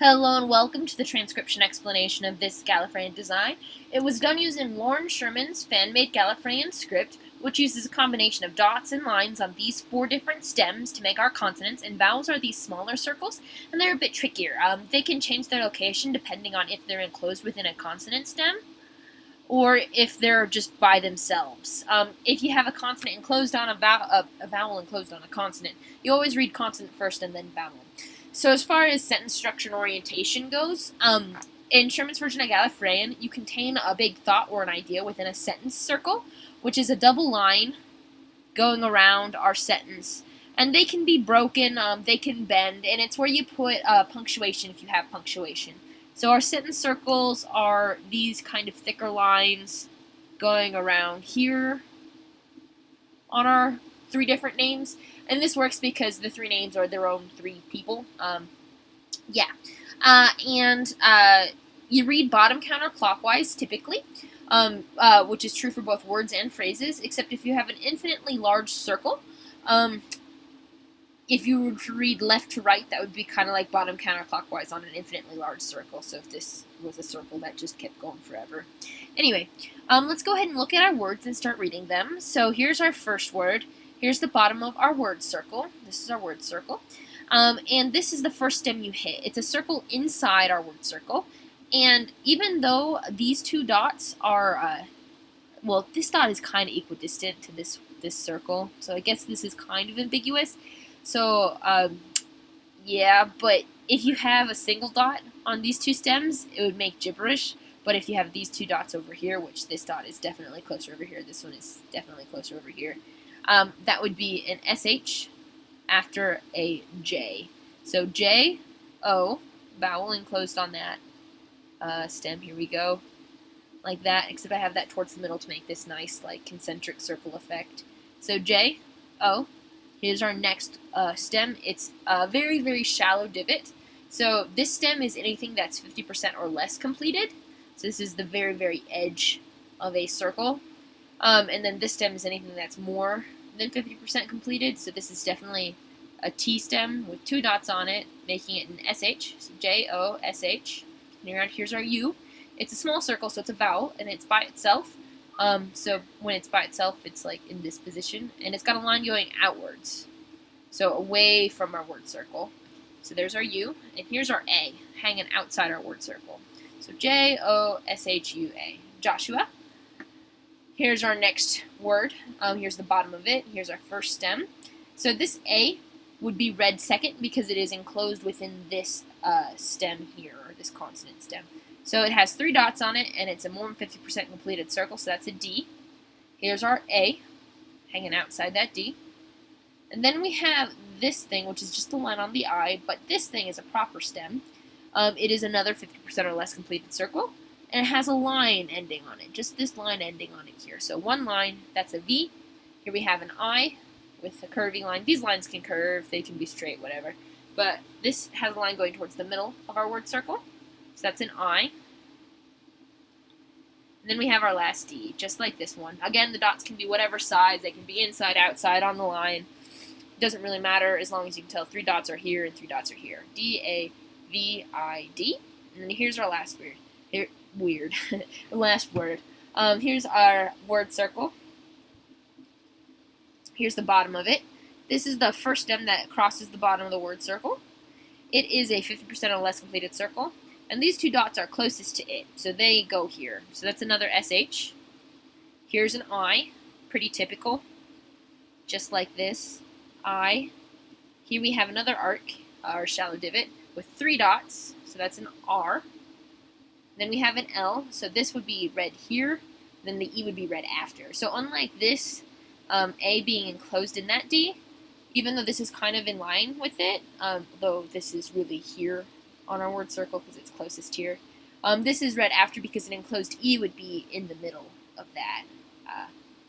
Hello and welcome to the transcription explanation of this Gallifreyan design. It was done using Loren Sherman's fan-made Gallifreyan script, which uses a combination of dots and lines on these 4 different stems to make our consonants, and vowels are these smaller circles, and they're a bit trickier. They can change their location depending on if they're enclosed within a consonant stem, or if they're just by themselves. If you have a consonant enclosed on a vowel enclosed on a consonant, you always read consonant first and then vowel. So as far as sentence structure and orientation goes, in Sherman's version of Gallifreyan, you contain a big thought or an idea within a sentence circle, which is a double line going around our sentence. And they can be broken, they can bend, and it's where you put punctuation if you have punctuation. So our sentence circles are these kind of thicker lines going around here on our 3 different names. And this works because the 3 names are their own 3 people. You read bottom counterclockwise typically, which is true for both words and phrases, except if you have an infinitely large circle. If you were to read left to right, that would be kind of like bottom counterclockwise on an infinitely large circle. So if this was a circle that just kept going forever. Anyway, let's go ahead and look at our words and start reading them. So here's our first word. Here's the bottom of our word circle. This is our word circle. And this is the first stem you hit. It's a circle inside our word circle. And even though these 2 dots are, well, this dot is kind of equidistant to this circle. So I guess this is kind of ambiguous. So, yeah, but if you have a single dot on these 2 stems, it would make gibberish. But if you have these 2 dots over here, which this dot is definitely closer over here, this one is definitely closer over here, that would be an SH after a J. So J, O, vowel enclosed on that stem. Here we go. Like that, except I have that towards the middle to make this nice, like, concentric circle effect. So J, O. Here's our next stem. It's a very, very shallow divot. So this stem is anything that's 50% or less completed. So this is the very, very edge of a circle. And then this stem is anything that's more than 50% completed. So this is definitely a T stem with 2 dots on it, making it an SH. So J-O-S-H. Here's our U. It's a small circle, so it's a vowel, and it's by itself. So when it's by itself, it's like in this position, and it's got a line going outwards, so away from our word circle. So there's our U, and here's our A, hanging outside our word circle. So J-O-S-H-U-A, Joshua. Here's our next word. Here's the bottom of it. Here's our first stem. So this A would be read second because it is enclosed within this stem here, or this consonant stem. So it has 3 dots on it, and it's a more than 50% completed circle, so that's a D. Here's our A, hanging outside that D. And then we have this thing, which is just the line on the I, but this thing is a proper stem. It is another 50% or less completed circle, and it has a line ending on it, just this line ending on it here. So 1 line, that's a V. Here we have an I with a curving line. These lines can curve, they can be straight, whatever. But this has a line going towards the middle of our word circle. So that's an I. And then we have our last D, just like this one. Again, the dots can be whatever size. They can be inside, outside, on the line. It doesn't really matter as long as you can tell 3 dots are here and 3 dots are here. D-A-V-I-D. And then here's our last word. The last word. Here's our word circle. Here's the bottom of it. This is the first stem that crosses the bottom of the word circle. It is a 50% or less completed circle. And these 2 dots are closest to it, so they go here. So that's another SH. Here's an I, pretty typical, just like this, I. Here we have another arc, or shallow divot, with 3 dots, so that's an R. Then we have an L, so this would be read here, then the E would be read after. So unlike this, A being enclosed in that D, even though this is kind of in line with it, though this is really here on our word circle because it's closest here. This is read after because an enclosed E would be in the middle of that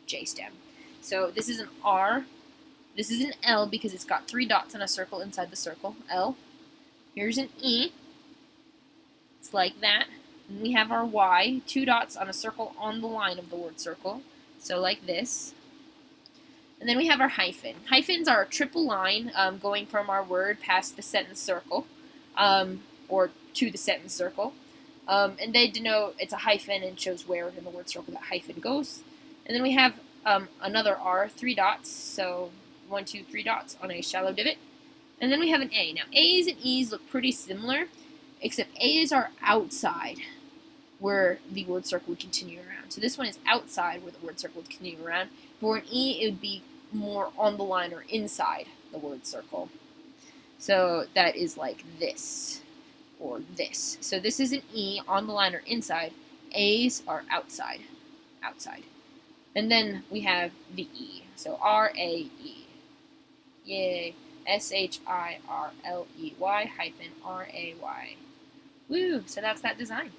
J stem. So this is an R. This is an L because it's got 3 dots on a circle inside the circle. L. Here's an E. It's like that. And we have our Y, 2 dots on a circle on the line of the word circle. So like this. And then we have our hyphen. Hyphens are a triple line going from our word past the sentence circle. or to the sentence circle. And they denote, it's a hyphen and shows where in the word circle that hyphen goes. And then we have another R, 3 dots, so 1, 2, 3 dots on a shallow divot. And then we have an A. Now, A's and E's look pretty similar, except A's are outside where the word circle would continue around. So this one is outside where the word circle would continue around. For an E, it would be more on the line or inside the word circle. So that is like this or this. So this is an E on the line or inside. A's are outside. And then we have the E. So R-A-E. Yay. S-H-I-R-L-E-Y hyphen R-A-Y. Woo! So that's that design.